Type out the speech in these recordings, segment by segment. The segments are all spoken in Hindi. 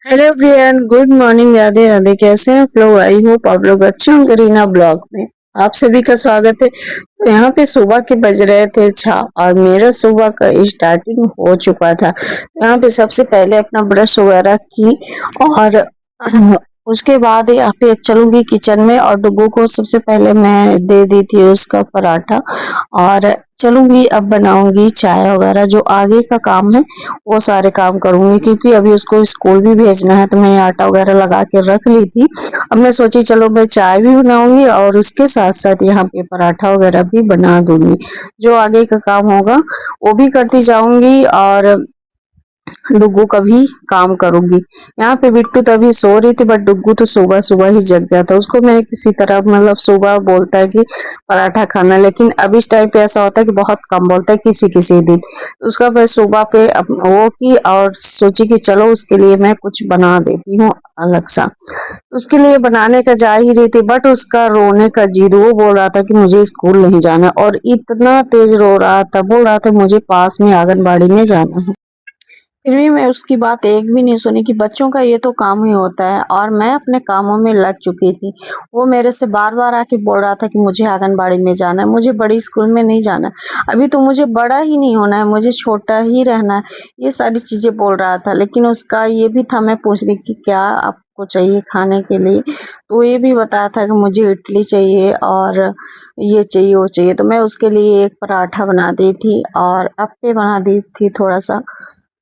Hello everyone, good morning. Radhe Radhe. कैसे हैं आप लोग? आई होप आप लोग अच्छे होंगे। रीना ब्लॉग में आप सभी का स्वागत है। तो यहाँ पे सुबह के बज रहे थे 6 और मेरा सुबह का स्टार्टिंग हो चुका था। यहाँ पे सबसे पहले अपना ब्रश वगैरह की और उसके बाद यहाँ पे चलूंगी किचन में और डुग्गू को सबसे पहले मैं दे दी थी उसका पराठा और चलूंगी अब बनाऊंगी चाय वगैरह। जो आगे का काम है वो सारे काम करूंगी क्योंकि अभी उसको स्कूल भी भेजना है, तो मैंने आटा वगैरह लगा के रख ली थी। अब मैं सोची चलो मैं चाय भी बनाऊंगी और उसके साथ साथ यहाँ पे पराठा वगैरह भी बना दूंगी। जो आगे का काम होगा वो भी करती जाऊंगी और डुग्गू का भी काम करूंगी। यहाँ पे बिट्टू तभी सो रही थी बट डुग्गू तो सुबह सुबह ही जग गया था। उसको मैंने किसी तरह मतलब सुबह बोलता है कि पराठा खाना, लेकिन अब इस टाइम पे ऐसा होता है कि बहुत कम बोलता है किसी किसी दिन। उसका मैं सुबह पे वो की और सोची कि चलो उसके लिए मैं कुछ बना देती हूँ अलग सा। उसके लिए बनाने का जा ही रही थी बट उसका रोने का जिद, वो बोल रहा था कि मुझे स्कूल नहीं जाना और इतना तेज रो रहा था, बोल रहा था मुझे पास में आंगनबाड़ी में जाना है। फिर भी मैं उसकी बात एक भी नहीं सुनी कि बच्चों का ये तो काम ही होता है और मैं अपने कामों में लग चुकी थी। वो मेरे से बार-बार आके बोल रहा था कि मुझे आंगनबाड़ी में जाना है, मुझे बड़ी स्कूल में नहीं जाना है। अभी तो मुझे बड़ा ही नहीं होना है, मुझे छोटा ही रहना है। ये सारी चीज़ें बोल रहा था, लेकिन उसका ये भी था, मैं पूछ रही कि क्या आपको चाहिए खाने के लिए? तो ये भी बताया था कि मुझे इडली चाहिए और ये चाहिए, वो चाहिए। तो मैं उसके लिए एक पराठा बना दी थी और अप्पे बना दी थी थोड़ा-सा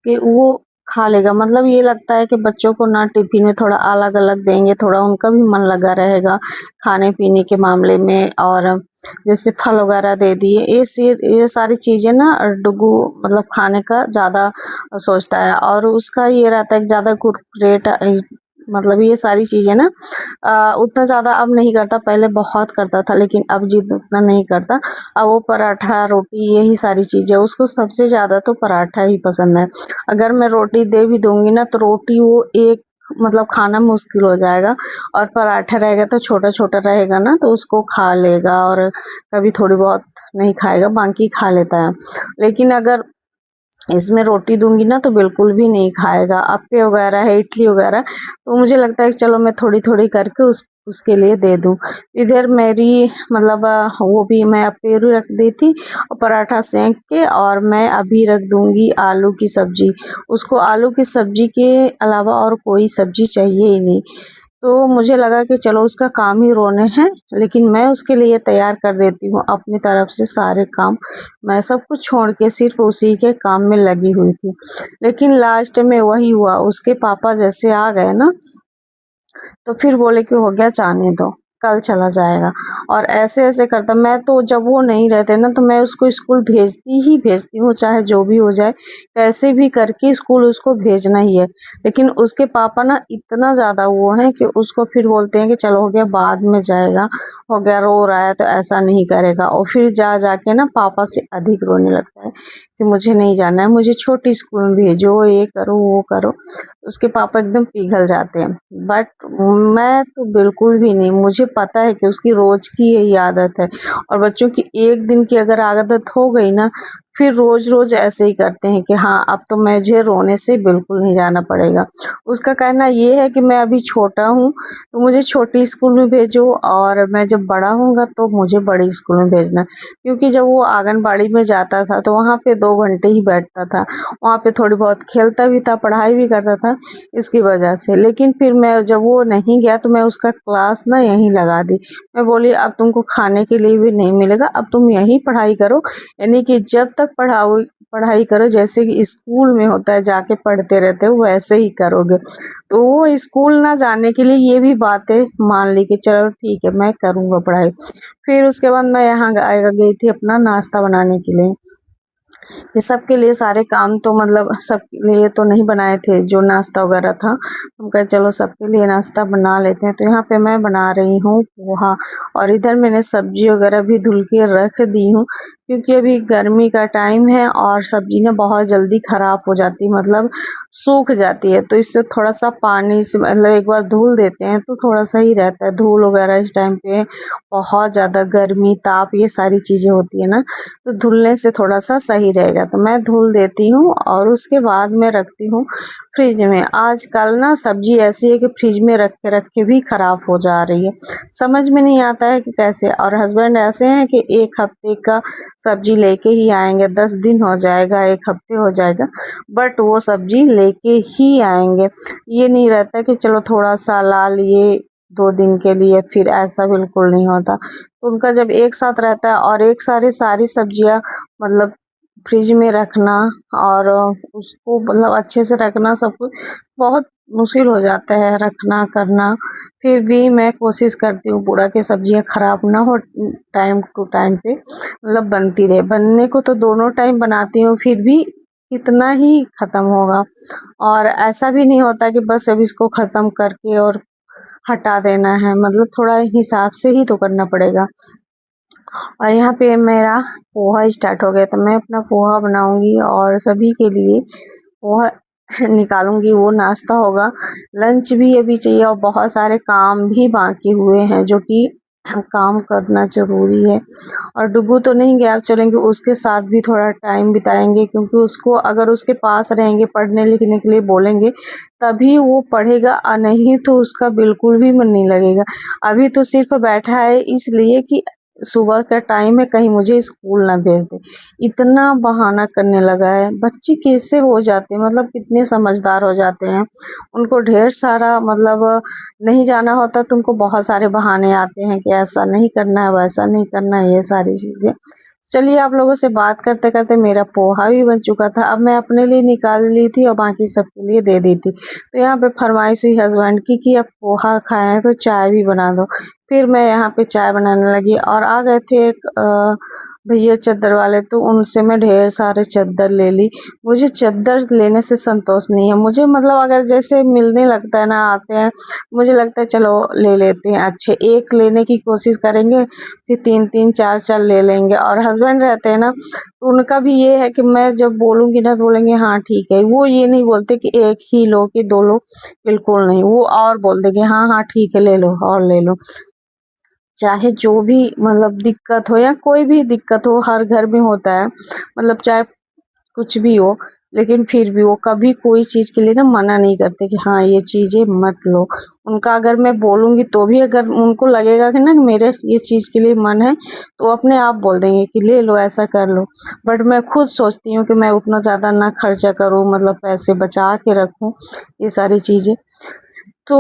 कि वो खा लेगा। मतलब ये लगता है कि बच्चों को ना टिफिन में थोड़ा अलग अलग देंगे, थोड़ा उनका भी मन लगा रहेगा खाने पीने के मामले में। और जैसे फल वगैरह दे दिए, ये सारी चीज़ें ना डुगू मतलब खाने का ज़्यादा सोचता है और उसका ये रहता है कि ज़्यादा कुरकुरे मतलब ये सारी चीज़ें ना उतना ज़्यादा अब नहीं करता। पहले बहुत करता था लेकिन अब जिद उतना नहीं करता। अब वो पराठा रोटी यही सारी चीज़ें, उसको सबसे ज़्यादा तो पराठा ही पसंद है। अगर मैं रोटी दे भी दूंगी ना तो रोटी वो एक मतलब खाना मुश्किल हो जाएगा और पराठा रहेगा तो छोटा छोटा रहेगा ना तो उसको खा लेगा और कभी थोड़ी बहुत नहीं खाएगा, बाकी खा लेता है। लेकिन अगर इसमें रोटी दूंगी ना तो बिल्कुल भी नहीं खाएगा। अप्पे वगैरह है, इडली वगैरह, तो मुझे लगता है कि चलो मैं थोड़ी थोड़ी करके उसके लिए दे दूं। इधर मेरी मतलब वो भी मैं अप्पे रख दी थी और पराठा सेंक के, और मैं अभी रख दूंगी आलू की सब्जी। उसको आलू की सब्जी के अलावा और कोई सब्जी चाहिए ही नहीं। तो मुझे लगा कि चलो उसका काम ही रोने हैं, लेकिन मैं उसके लिए तैयार कर देती हूँ अपनी तरफ से सारे काम। मैं सब कुछ छोड़ के सिर्फ उसी के काम में लगी हुई थी। लेकिन लास्ट में वही हुआ, उसके पापा जैसे आ गए ना तो फिर बोले कि हो गया, जाने दो, कल चला जाएगा। और ऐसे ऐसे करता। मैं तो जब वो नहीं रहते ना तो मैं उसको स्कूल भेजती ही भेजती हूँ, चाहे जो भी हो जाए, कैसे भी करके स्कूल उसको भेजना ही है। लेकिन उसके पापा ना इतना ज़्यादा वो हैं कि उसको फिर बोलते हैं कि चलो हो गया, बाद में जाएगा, हो गया, रो रहा है तो ऐसा नहीं करेगा। और फिर जा जाके ना पापा से अधिक रोने लगता है कि मुझे नहीं जाना है, मुझे छोटी स्कूल में भेजो, ये करो वो करो। उसके पापा एकदम पिघल जाते हैं। बट मैं तो बिल्कुल भी नहीं, मुझे पता है कि उसकी रोज की यही आदत है और बच्चों की एक दिन की अगर आदत हो गई ना फिर रोज रोज ऐसे ही करते हैं कि हाँ अब तो मुझे रोने से बिल्कुल नहीं जाना पड़ेगा। उसका कहना ये है कि मैं अभी छोटा हूँ तो मुझे छोटी स्कूल में भेजो और मैं जब बड़ा होऊंगा तो मुझे बड़ी स्कूल में भेजना। क्योंकि जब वो आंगनबाड़ी में जाता था तो वहाँ पे 2 घंटे ही बैठता था, वहाँ पे थोड़ी बहुत खेलता भी था, पढ़ाई भी करता था इसकी वजह से। लेकिन फिर मैं जब वो नहीं गया तो मैं उसका क्लास ना यहीं लगा दी। मैं बोली अब तुमको खाने के लिए भी नहीं मिलेगा, अब तुम यहीं पढ़ाई करो, यानी कि जब तक पढ़ाई करो जैसे कि स्कूल में होता है जाके पढ़ते रहते हो वैसे ही करोगे। तो वो स्कूल ना जाने के लिए ये भी बातें मान ली कि चलो ठीक है मैं करूँगा पढ़ाई। फिर उसके बाद मैं यहाँ गई थी अपना नाश्ता बनाने के लिए। ये सबके लिए सारे काम तो मतलब सबके लिए तो नहीं बनाए थे जो नाश्ता वगैरह था। हम कहे चलो सबके लिए नाश्ता बना लेते हैं। तो यहाँ पे मैं बना रही हूँ पोहा और इधर मैंने सब्जी वगैरह भी धुल के रख दी हूँ क्योंकि अभी गर्मी का टाइम है और सब्जी ना बहुत जल्दी ख़राब हो जाती है, मतलब सूख जाती है। तो इससे थोड़ा सा पानी से मतलब एक बार धुल देते हैं तो थोड़ा सही रहता है। धूल वगैरह इस टाइम पे बहुत ज़्यादा गर्मी, ताप, ये सारी चीज़ें होती है ना, तो धुलने से थोड़ा सा सही रहेगा। तो मैं धुल देती हूँ और उसके बाद मैं रखती हूँ फ्रिज में। आजकल ना सब्जी ऐसी है कि फ्रिज में रख के भी ख़राब हो जा रही है, समझ में नहीं आता है कि कैसे। और हस्बैंड ऐसे हैं कि 1 हफ्ते का सब्जी लेके ही आएंगे, 10 दिन हो जाएगा, 1 हफ्ते हो जाएगा, बट वो सब्जी लेके ही आएंगे। ये नहीं रहता कि चलो थोड़ा सा ला लिए 2 दिन के लिए, फिर ऐसा बिल्कुल नहीं होता। तो उनका जब एक साथ रहता है और एक सारी सब्जियां मतलब फ्रिज में रखना और उसको मतलब अच्छे से रखना, सब कुछ बहुत मुश्किल हो जाता है रखना करना। फिर भी मैं कोशिश करती हूँ पूरा कि सब्जियां खराब ना हो, टाइम टू टाइम पे मतलब बनती रहे। बनने को तो दोनों टाइम बनाती हूँ, फिर भी कितना ही ख़त्म होगा। और ऐसा भी नहीं होता कि बस अब इसको ख़त्म करके और हटा देना है, मतलब थोड़ा हिसाब से ही तो करना पड़ेगा। और यहाँ पे मेरा पोहा स्टार्ट हो गया, तो मैं अपना पोहा बनाऊंगी और सभी के लिए पोहा निकालूंगी, वो नाश्ता होगा। लंच भी अभी चाहिए और बहुत सारे काम भी बाकी हुए हैं जो कि काम करना ज़रूरी है। और डुगू तो नहीं गया, आप चलेंगे उसके साथ भी थोड़ा टाइम बिताएंगे, क्योंकि उसको अगर उसके पास रहेंगे पढ़ने लिखने के लिए बोलेंगे तभी वो पढ़ेगा, और नहीं तो उसका बिल्कुल भी मन नहीं लगेगा। अभी तो सिर्फ बैठा है इसलिए कि सुबह का टाइम है, कहीं मुझे स्कूल ना भेज दे, इतना बहाना करने लगा है। बच्चे कैसे हो जाते हैं, मतलब कितने समझदार हो जाते हैं। उनको ढेर सारा मतलब नहीं जाना होता तो उनको बहुत सारे बहाने आते हैं कि ऐसा नहीं करना है, वैसा नहीं करना है, ये सारी चीज़ें। चलिए, आप लोगों से बात करते करते मेरा पोहा भी बन चुका था। अब मैं अपने लिए निकाल ली थी और बाकी सबके लिए दे दी थी। तो यहाँ पे फरमाइश हुई हस्बैंड की कि अब पोहा खाए हैं तो चाय भी बना दो। फिर मैं यहाँ पे चाय बनाने लगी और आ गए थे एक भैया चद्दर वाले, तो उनसे मैं ढेर सारे चद्दर ले ली। मुझे चद्दर लेने से संतोष नहीं है, मुझे मतलब अगर जैसे मिलने लगता है ना, आते हैं, मुझे लगता है चलो ले लेते हैं। अच्छे एक लेने की कोशिश करेंगे, फिर 3-3 4-4 ले लेंगे। और हस्बैंड रहते हैं ना, तो उनका भी ये है कि मैं जब बोलूँगी ना तो बोलेंगे हाँ ठीक है। वो ये नहीं बोलते कि 1 ही लो कि 2 लो, बिल्कुल नहीं। वो और बोल देंगे हाँ हाँ ठीक है ले लो और ले लो। चाहे जो भी मतलब दिक्कत हो या कोई भी दिक्कत हो, हर घर में होता है, मतलब चाहे कुछ भी हो, लेकिन फिर भी वो कभी कोई चीज़ के लिए ना मना नहीं करते कि हाँ ये चीज़ें मत लो। उनका अगर मैं बोलूँगी तो भी अगर उनको लगेगा कि ना मेरे ये चीज़ के लिए मन है, तो अपने आप बोल देंगे कि ले लो, ऐसा कर लो। बट मैं खुद सोचती हूँ कि मैं उतना ज़्यादा ना खर्चा करूँ, मतलब पैसे बचा के रखूँ, ये सारी चीज़ें। तो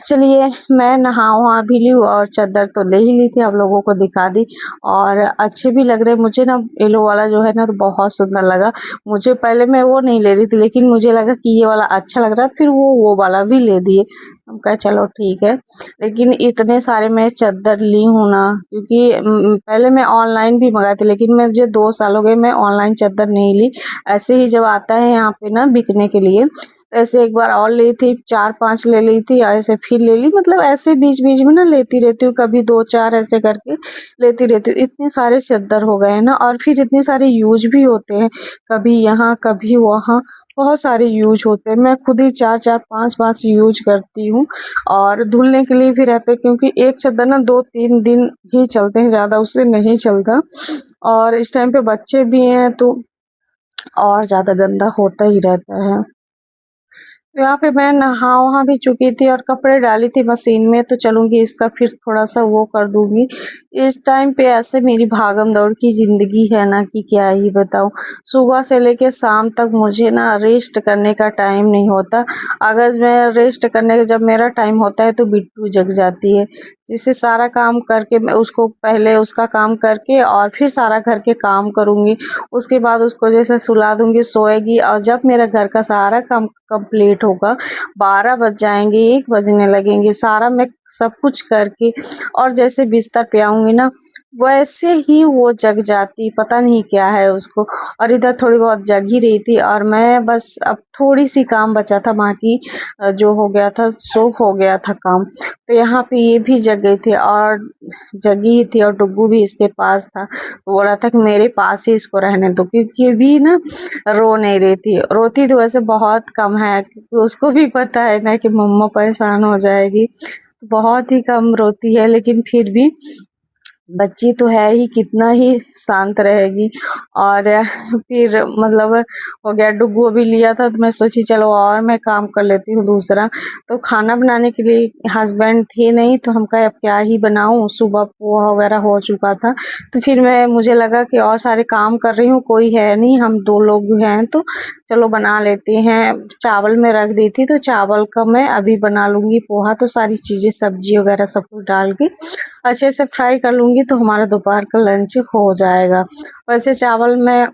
चलिए, मैं नहा-वहा भी ली और चद्दर तो ले ही ली थी, आप लोगों को दिखा दी और अच्छे भी लग रहे। मुझे ना येलो वाला जो है ना तो बहुत सुंदर लगा। मुझे पहले मैं वो नहीं ले रही थी, लेकिन मुझे लगा कि ये वाला अच्छा लग रहा है, फिर वो वाला भी ले दिए। हम कहा चलो ठीक है। लेकिन इतने सारे मैं चद्दर ली हूँ ना, क्योंकि पहले मैं ऑनलाइन भी मंगाई थी, लेकिन मुझे 2 साल हो गए मैं ऑनलाइन चद्दर नहीं ली। ऐसे ही जब आता है यहाँ पे ना बिकने के लिए, ऐसे एक बार और ली थी, 4-5 ले ली थी, ऐसे फिर ले ली, मतलब ऐसे बीच-बीच में ना लेती रहती हूँ, कभी 2-4 ऐसे करके लेती रहती हूँ। इतने सारे चद्दर हो गए हैं ना, और फिर इतने सारे यूज़ भी होते हैं, कभी यहाँ कभी वहाँ, बहुत सारे यूज़ होते हैं। मैं खुद ही 4-4 5-5 यूज़ करती हूँ और धुलने के लिए भी रहते हैं, क्योंकि एक चद्दर ना 2-3 दिन ही चलते हैं, ज़्यादा उससे नहीं चलता। और इस टाइम पे बच्चे भी हैं तो और ज़्यादा गंदा होता ही रहता है। तो यहाँ पे मैं नहा-वहा भी चुकी थी और कपड़े डाली थी मशीन में, तो चलूँगी इसका फिर थोड़ा-सा वो कर दूँगी। इस टाइम पे ऐसे मेरी भागम-दौड़ की ज़िंदगी है ना कि क्या ही बताऊँ। सुबह से लेके शाम तक मुझे ना रेस्ट करने का टाइम नहीं होता। अगर मैं रेस्ट करने का जब मेरा टाइम होता है तो बिट्टू जग जाती है, जिससे सारा काम करके मैं उसको पहले उसका काम करके और फिर सारा घर के काम करूँगी। उसके बाद उसको जैसे सुला दूँगी, सोएगी, और जब मेरा घर का सारा काम कंप्लीट होगा, 12 बज जाएँगे, 1 बजने लगेंगे, सारा मैं सब कुछ करके और जैसे बिस्तर पे आऊँगी ना, वैसे ही वो जग जाती, पता नहीं क्या है उसको। और इधर थोड़ी बहुत जग ही रही थी और मैं बस अब थोड़ी सी काम बचा था, बाकी जो हो गया था सो हो गया था काम। तो यहाँ पे ये भी जग गई थी और जगी ही थी और डुग्गू भी इसके पास था। तो बोला था कि मेरे पास ही इसको रहने दो, क्योंकि ये भी ना रो नहीं रही थी। रोती तो वैसे बहुत कम है, क्योंकि उसको भी पता है ना कि मम्मा परेशान हो जाएगी, तो बहुत ही कम रोती है। लेकिन फिर भी बच्ची तो है ही, कितना ही शांत रहेगी। और फिर मतलब हो गया, डुग्गू अभी लिया था तो मैं सोची चलो और मैं काम कर लेती हूँ दूसरा। तो खाना बनाने के लिए हस्बैंड थे नहीं, तो हम कहे अब क्या ही बनाऊँ, सुबह पोहा वगैरह हो चुका था। तो फिर मुझे लगा कि और सारे काम कर रही हूँ, कोई है नहीं, हम 2 लोग हैं तो चलो बना लेते हैं। चावल में रख दी थी, तो चावल का मैं अभी बना लूँगी पोहा। तो सारी चीज़ें सब्जी वगैरह सब कुछ डाल के अच्छे से फ्राई कर लूँगी, तो हमारा दोपहर का लंच हो जाएगा। वैसे चावल मैं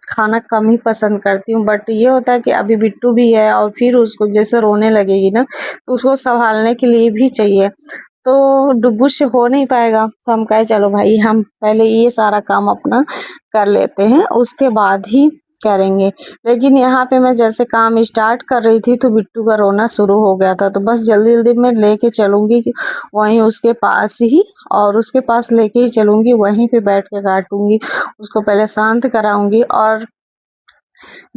खाना कम ही पसंद करती हूँ, बट ये होता है कि अभी बिट्टू भी है और फिर उसको जैसे रोने लगेगी ना, तो उसको संभालने के लिए भी चाहिए। तो डुग्गू से हो नहीं पाएगा, तो हम कहे चलो भाई हम पहले ये सारा काम अपना कर लेते हैं, उसके बाद ही करेंगे। लेकिन यहाँ पे मैं जैसे काम स्टार्ट कर रही थी तो बिट्टू का रोना शुरू हो गया था, तो बस जल्दी जल्दी में लेके चलूँगी वहीं उसके पास ही, और उसके पास लेके ही चलूँगी, वहीं पे बैठ के काटूँगी, उसको पहले शांत कराऊँगी। और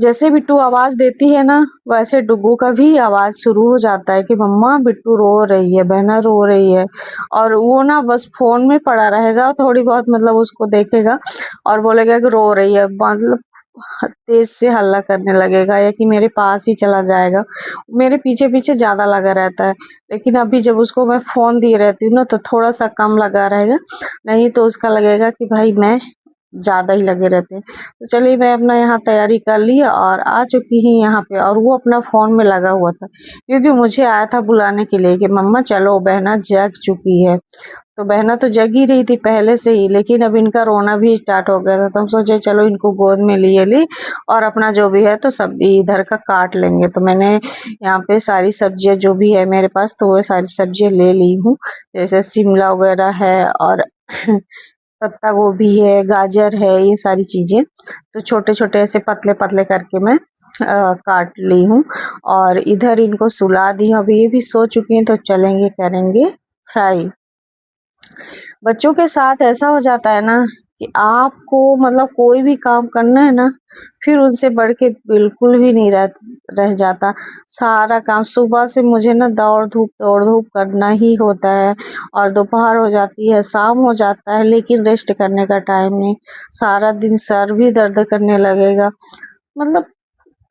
जैसे बिट्टू आवाज़ देती है ना, वैसे डुग्गू का भी आवाज़ शुरू हो जाता है कि मम्मा बिट्टू रो रही है, बहना रो रही है। और वो ना बस फ़ोन में पड़ा रहेगा, थोड़ी बहुत मतलब उसको देखेगा और बोलेगा कि रो रही है, मतलब तेज़ से हल्ला करने लगेगा या कि मेरे पास ही चला जाएगा। मेरे पीछे-पीछे ज़्यादा लगा रहता है, लेकिन अभी जब उसको मैं फ़ोन दिए रहती हूँ ना, तो थोड़ा-सा कम लगा रहेगा, नहीं तो उसका लगेगा कि भाई मैं ज़्यादा ही लगे रहते हैं। तो चलिए मैं अपना यहाँ तैयारी कर ली और आ चुकी हूँ यहाँ पे, और वो अपना फ़ोन में लगा हुआ था, क्योंकि मुझे आया था बुलाने के लिए कि मम्मा चलो बहना जग चुकी है। तो बहना तो जग ही रही थी पहले से ही, लेकिन अब इनका रोना भी स्टार्ट हो गया था, तो हम सोचे चलो इनको गोद में लिए ली और अपना जो भी है तो सब इधर का काट लेंगे। तो मैंने यहाँ पे सारी सब्जियाँ जो भी है मेरे पास, तो वो सारी सब्जियाँ ले ली हूँ, जैसे शिमला वगैरह है और पत्ता गोभी है, गाजर है, ये सारी चीज़ें तो छोटे-छोटे ऐसे पतले-पतले करके मैं काट ली हूँ। और इधर इनको सुला दी हूँ, अभी ये भी सो चुकी हैं, तो चलेंगे करेंगे फ्राई। बच्चों के साथ ऐसा हो जाता है ना कि आपको मतलब कोई भी काम करना है ना, फिर उनसे बढ़ के बिल्कुल भी नहीं रह जाता। सारा काम सुबह से मुझे ना दौड़ धूप करना ही होता है, और दोपहर हो जाती है, शाम हो जाता है, लेकिन रेस्ट करने का टाइम नहीं। सारा दिन सर भी दर्द करने लगेगा, मतलब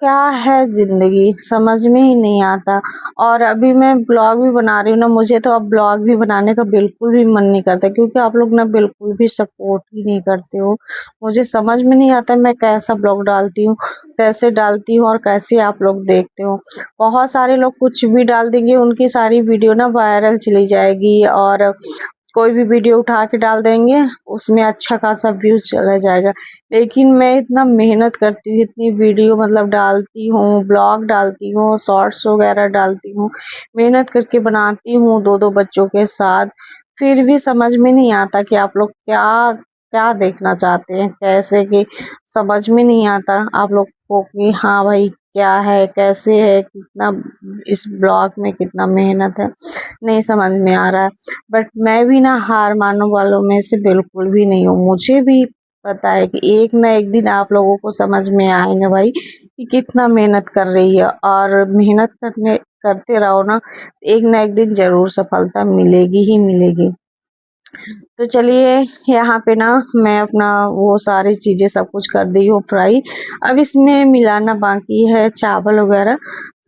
क्या है ज़िंदगी समझ में ही नहीं आता। और अभी मैं ब्लॉग भी बना रही हूँ ना, मुझे तो अब ब्लॉग भी बनाने का बिल्कुल भी मन नहीं करता, क्योंकि आप लोग ना बिल्कुल भी सपोर्ट ही नहीं करते हो। मुझे समझ में नहीं आता मैं कैसा ब्लॉग डालती हूँ, कैसे डालती हूँ और कैसे आप लोग देखते हो। बहुत सारे लोग कुछ भी डाल देंगे, उनकी सारी वीडियो ना वायरल चली जाएगी, और कोई भी वीडियो उठा के डाल देंगे, उसमें अच्छा खासा व्यूज़ चला जाएगा। लेकिन मैं इतना मेहनत करती हूँ, इतनी वीडियो मतलब डालती हूँ, ब्लॉग डालती हूँ, शॉर्ट्स वगैरह डालती हूँ, मेहनत करके बनाती हूँ 2-2 बच्चों के साथ, फिर भी समझ में नहीं आता कि आप लोग क्या क्या देखना चाहते हैं, कैसे कि समझ में नहीं आता आप लोग को कि हाँ भाई क्या है, कैसे है, कितना इस ब्लॉग में कितना मेहनत है, नहीं समझ में आ रहा है। बट मैं भी ना हार मानने वालों में से बिल्कुल भी नहीं हूँ। मुझे भी पता है कि एक ना एक दिन आप लोगों को समझ में आएगा भाई कि कितना मेहनत कर रही है, और मेहनत करते रहो ना एक दिन ज़रूर सफलता मिलेगी ही मिलेगी। तो चलिए यहाँ पे ना मैं अपना वो सारी चीज़ें सब कुछ कर दी हूँ फ्राई। अब इसमें मिलाना बाकी है चावल वगैरह,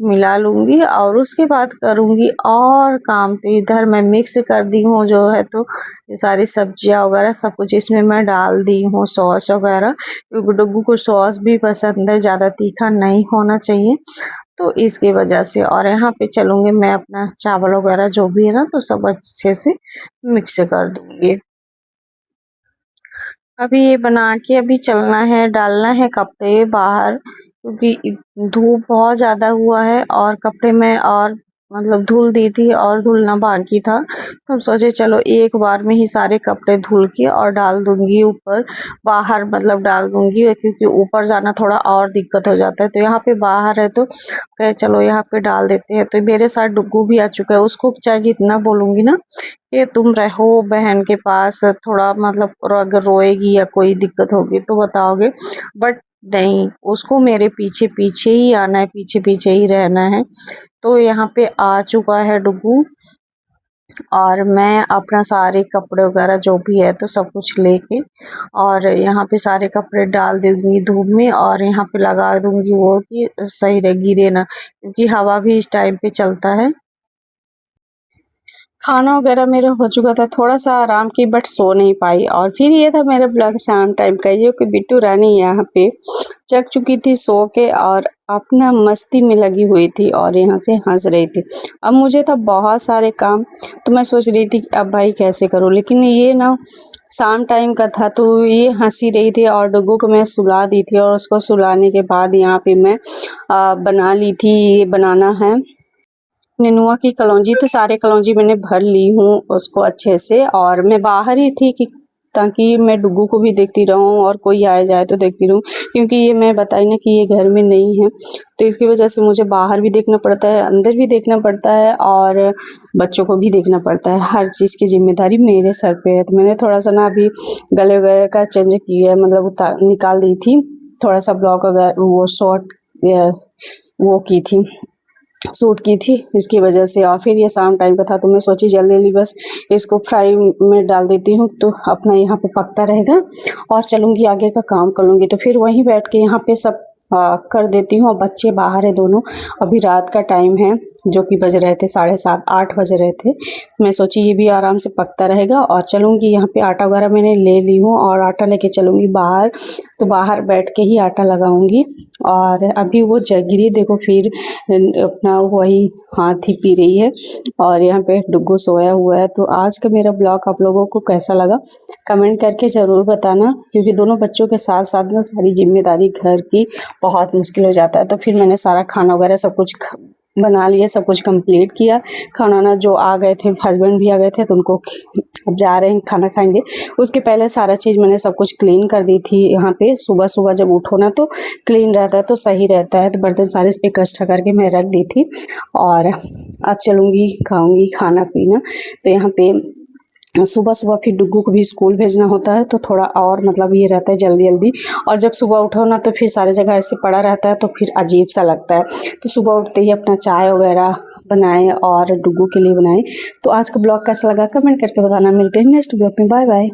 मिला लूँगी और उसके बाद करूँगी और काम। तो इधर मैं मिक्स कर दी हूँ जो है, तो ये सारी सब्जियाँ वगैरह सब कुछ इसमें मैं डाल दी हूँ, सॉस वगैरह, क्योंकि डुग्गू को सॉस भी पसंद है, ज़्यादा तीखा नहीं होना चाहिए, तो इसकी वजह से। और यहाँ पे चलूँगी मैं अपना चावल वगैरह जो भी है ना, तो सब अच्छे से मिक्स कर दूँगी। अभी ये बना के अभी चलना है, डालना है कपड़े बाहर, क्योंकि धूप बहुत ज़्यादा हुआ है और कपड़े में और मतलब धुल दी थी और धुलना बाकी था, तो हम सोचे चलो एक बार में ही सारे कपड़े धुल के और डाल दूंगी ऊपर, बाहर मतलब डाल दूंगी, क्योंकि ऊपर जाना थोड़ा और दिक्कत हो जाता है। तो यहाँ पे बाहर है तो कहे चलो यहाँ पे डाल देते हैं। तो मेरे साथ डुग्गू भी आ चुका है, उसको चाहे जितना बोलूंगी ना कि तुम रहो बहन के पास, थोड़ा मतलब अगर रोएगी या कोई दिक्कत होगी तो बताओगे, बट नहीं, उसको मेरे पीछे पीछे ही आना है, पीछे पीछे ही रहना है। तो यहाँ पे आ चुका है डुग्गू और मैं अपना सारे कपड़े वगैरह जो भी है तो सब कुछ लेके और यहाँ पे सारे कपड़े डाल दूंगी धूप में और यहाँ पे लगा दूंगी वो कि सही रहे, गिरे ना, क्योंकि हवा भी इस टाइम पे चलता है। खाना वगैरह मेरा हो चुका था, थोड़ा सा आराम की बट सो नहीं पाई। और फिर ये था मेरा ब्लॉग शाम टाइम का, जो कि बिट्टू रानी यहाँ पे जग चुकी थी सो के और अपना मस्ती में लगी हुई थी और यहाँ से हंस रही थी। अब मुझे था बहुत सारे काम, तो मैं सोच रही थी कि अब भाई कैसे करूँ, लेकिन ये ना शाम टाइम का था तो ये हंसी रही थी और डुग्गू को मैं सुला दी थी और उसको सुलाने के बाद यहाँ पे मैं बना ली थी, ये बनाना है नेनुआ की कलौंजी। तो सारे कलौंजी मैंने भर ली हूँ उसको अच्छे से, और मैं बाहर ही थी कि ताकि मैं डुग्गू को भी देखती रहूँ और कोई आए जाए तो देखती रहूँ, क्योंकि ये मैं बताई ना कि ये घर में नहीं है, तो इसकी वजह से मुझे बाहर भी देखना पड़ता है, अंदर भी देखना पड़ता है और बच्चों को भी देखना पड़ता है। हर चीज़ की जिम्मेदारी मेरे सर पे है। तो मैंने थोड़ा सा ना अभी गले वगैरह का चेंज किया है, मतलब निकाल दी थी थोड़ा सा ब्लॉक वगैरह, वो शॉर्ट वो की थी, सूट की थी, इसकी वजह से। और फिर ये शाम टाइम का था तो मैं सोची जल्दी जल्दी बस इसको फ्राई में डाल देती हूँ तो अपना यहाँ पे पकता रहेगा और चलूँगी आगे का काम कर लूँगी। तो फिर वहीं बैठ के यहाँ पे सब कर देती हूँ। बच्चे बाहर है दोनों, अभी रात का टाइम है जो कि बज रहे थे 7:30-8 बज रहे थे। मैं सोची ये भी आराम से पकता रहेगा और चलूँगी। यहाँ पे आटा वगैरह मैंने ले ली हूँ और आटा लेके चलूँगी बाहर, तो बाहर बैठ के ही आटा लगाऊंगी। और अभी वो जगरी देखो फिर अपना वही हाथ ही पी रही है और यहाँ पे डुग्गू सोया हुआ है। तो आज का मेरा ब्लॉग आप लोगों को कैसा लगा कमेंट करके ज़रूर बताना, क्योंकि दोनों बच्चों के साथ साथ ना सारी जिम्मेदारी घर की बहुत मुश्किल हो जाता है। तो फिर मैंने सारा खाना वगैरह सब कुछ बना लिया, सब कुछ कंप्लीट किया। खाना ना जो आ गए थे, हस्बैंड भी आ गए थे तो उनको अब जा रहे हैं खाना खाएंगे, उसके पहले सारा चीज़ मैंने सब कुछ क्लीन कर दी थी। यहाँ पे सुबह सुबह जब उठो ना तो क्लीन रहता है तो सही रहता है। तो बर्तन सारे इकट्ठा करके मैं रख दी थी और अब चलूँगी खाऊँगी खाना पीना। तो यहाँ पे सुबह सुबह फिर डुग्गू को भी स्कूल भेजना होता है तो थोड़ा और मतलब ये रहता है जल्दी जल्दी। और जब सुबह उठो ना तो फिर सारी जगह ऐसे पड़ा रहता है तो फिर अजीब सा लगता है। तो सुबह उठते ही अपना चाय वगैरह बनाएं और डुग्गू के लिए बनाएं। तो आज का ब्लॉग कैसा लगा कमेंट करके बताना। मिलते हैं नेक्स्ट ब्लॉग में, बाय बाय।